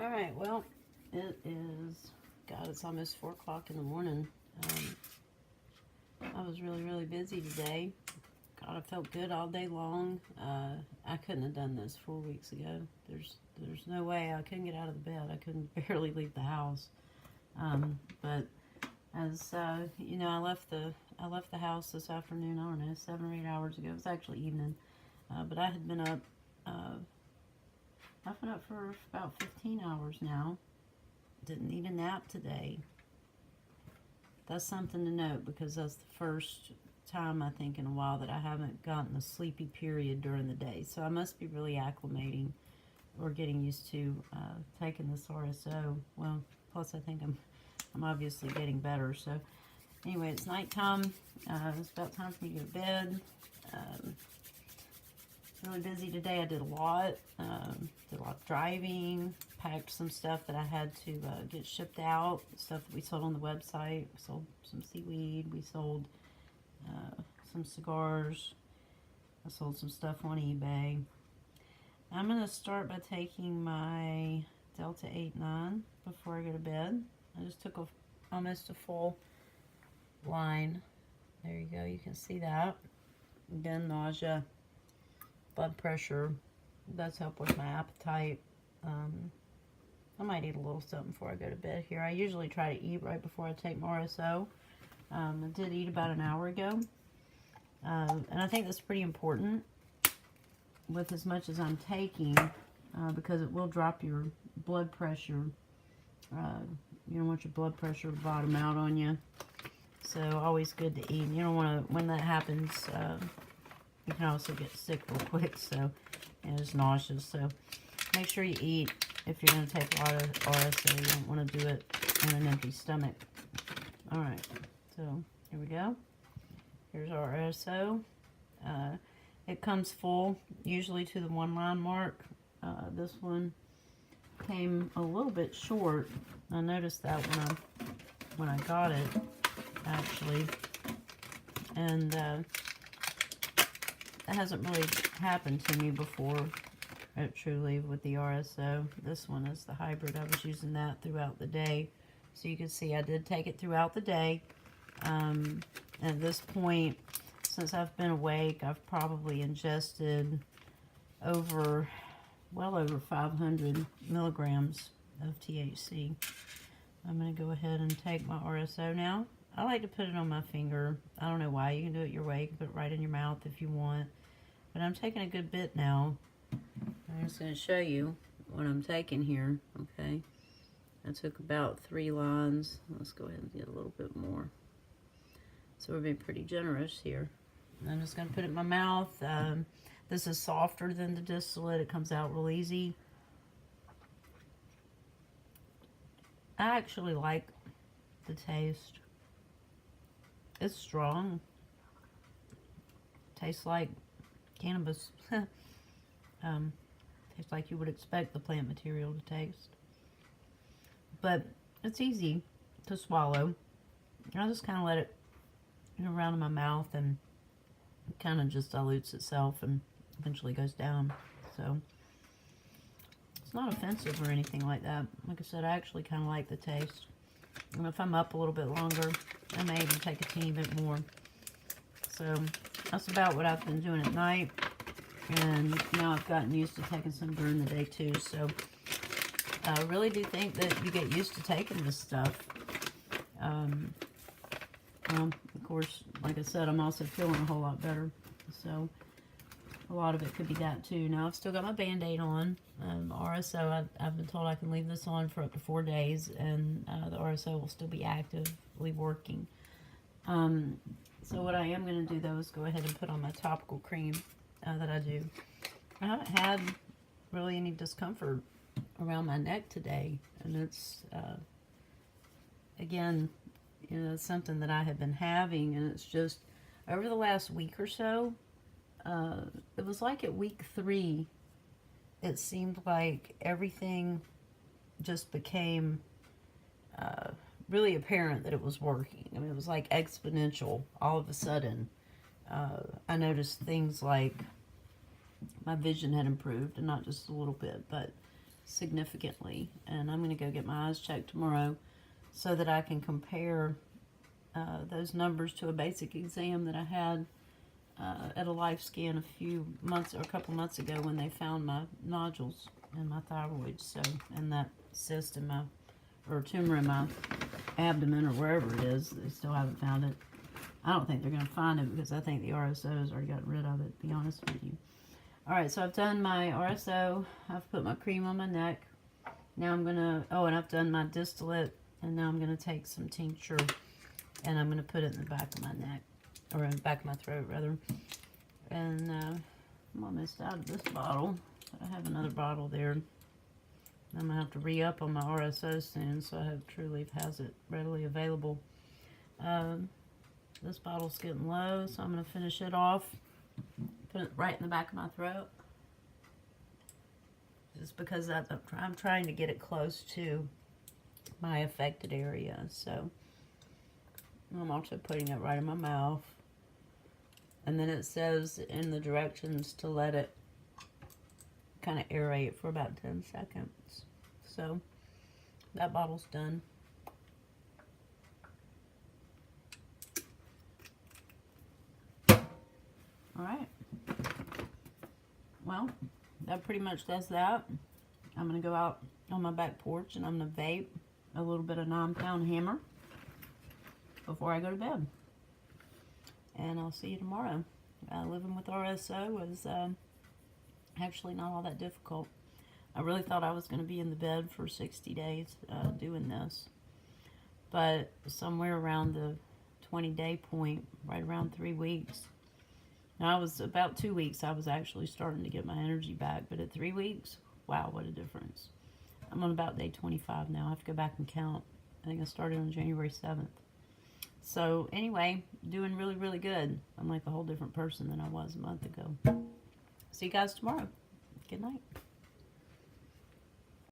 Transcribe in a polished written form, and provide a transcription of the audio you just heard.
Alright, well, it is, God, it's almost 4 o'clock in the morning. I was really busy today. God, I felt good all day long. I couldn't have done this 4 weeks ago. There's no way. I couldn't get out of the bed. I couldn't barely leave the house. But as you know, I left the house this afternoon. I don't know, 7 or 8 hours ago. It was actually evening, but I had been up. I've been up for about 15 hours now. Didn't need a nap today. That's something to note because that's the first time I think in a while that I haven't gotten a sleepy period during the day. So I must be really acclimating or getting used to taking this RSO. Well, plus I think I'm obviously getting better. So anyway, it's nighttime. It's about time for me to go to bed. Really busy today. I did a lot. Did a lot of driving. Packed some stuff that I had to get shipped out. Stuff that we sold on the website. We sold some seaweed. We sold some cigars. I sold some stuff on eBay. I'm going to start by taking my Delta 8-9 before I go to bed. I just took almost a full line. There you go. You can see that. Again, nausea, blood pressure. Does help with my appetite. I might eat a little something before I go to bed here. I usually try to eat right before I take my RSO. I did eat about an hour ago. And I think that's pretty important with as much as I'm taking because it will drop your blood pressure. You don't want your blood pressure to bottom out on you. So always good to eat. You don't want to, when that happens, you can also get sick real quick. So and it's nauseous. So make sure you eat if you're going to take a lot of RSO. You don't want to do it on an empty stomach. Alright, so here we go. Here's our RSO. It comes full, usually to the 1 line mark. This one came a little bit short. I noticed that when I got it, actually. And that hasn't really happened to me before at Trulieve with the RSO. This one is the hybrid. I was using that throughout the day. So you can see I did take it throughout the day. At this point, since I've been awake, I've probably ingested well over 500 milligrams of THC. I'm going to go ahead and take my RSO now. I like to put it on my finger. I don't know why. You can do it your way. You can put it right in your mouth if you want. But I'm taking a good bit now. I'm just going to show you what I'm taking here. Okay. I took about 3 lines. Let's go ahead and get a little bit more. So we're being pretty generous here. I'm just going to put it in my mouth. This is softer than the distillate. It comes out real easy. I actually like the taste. It's strong. Tastes like cannabis. Tastes like you would expect the plant material to taste. But it's easy to swallow. I'll just kind of let it around in my mouth and it kind of just dilutes itself and eventually goes down. So it's not offensive or anything like that. Like I said, I actually kind of like the taste. And if I'm up a little bit longer, I may even take a teeny bit more. So that's about what I've been doing at night. And now I've gotten used to taking some during the day too. So I really do think that you get used to taking this stuff. Well, of course, like I said, I'm also feeling a whole lot better. So a lot of it could be that too. Now I've still got my Band-Aid on. RSO, I've been told I can leave this on for up to 4 days, and the RSO will still be actively working. So what I am going to do though is go ahead and put on my topical cream that I do. I haven't had really any discomfort around my neck today, and it's again, you know, it's something that I have been having, and it's just over the last week or so. It was like at week 3, it seemed like everything just became really apparent that it was working. I mean, it was like exponential. All of a sudden, I noticed things like my vision had improved, and not just a little bit, but significantly. And I'm going to go get my eyes checked tomorrow so that I can compare those numbers to a basic exam that I had at a life scan a few months or a couple months ago when they found my nodules in my thyroid. So, and that cyst in my, or tumor in my abdomen or wherever it is, they still haven't found it. I don't think they're going to find it because I think the RSO has already gotten rid of it, to be honest with you. Alright, so I've done my RSO. I've put my cream on my neck. Now I'm going to, oh, and I've done my distillate. And now I'm going to take some tincture and I'm going to put it in the back of my neck. Or in the back of my throat, rather. And I'm almost out of this bottle. But I have another bottle there. I'm going to have to re-up on my RSO soon, so I hope Trulieve has it readily available. This bottle's getting low, so I'm going to finish it off. Put it right in the back of my throat. Just because I'm trying to get it close to my affected area. So I'm also putting it right in my mouth. And then it says in the directions to let it kind of aerate for about 10 seconds. So that bottle's done. Alright. Well, that pretty much does that. I'm going to go out on my back porch and I'm going to vape a little bit of 9-pound hammer before I go to bed. And I'll see you tomorrow. Living with RSO was actually not all that difficult. I really thought I was going to be in the bed for 60 days doing this. But somewhere around the 20-day point, right around 3 weeks. Now, I was about 2 weeks, I was actually starting to get my energy back. But at 3 weeks, wow, what a difference. I'm on about day 25 now. I have to go back and count. I think I started on January 7th. So anyway, doing really, really good. I'm like a whole different person than I was a month ago. See you guys tomorrow. Good night.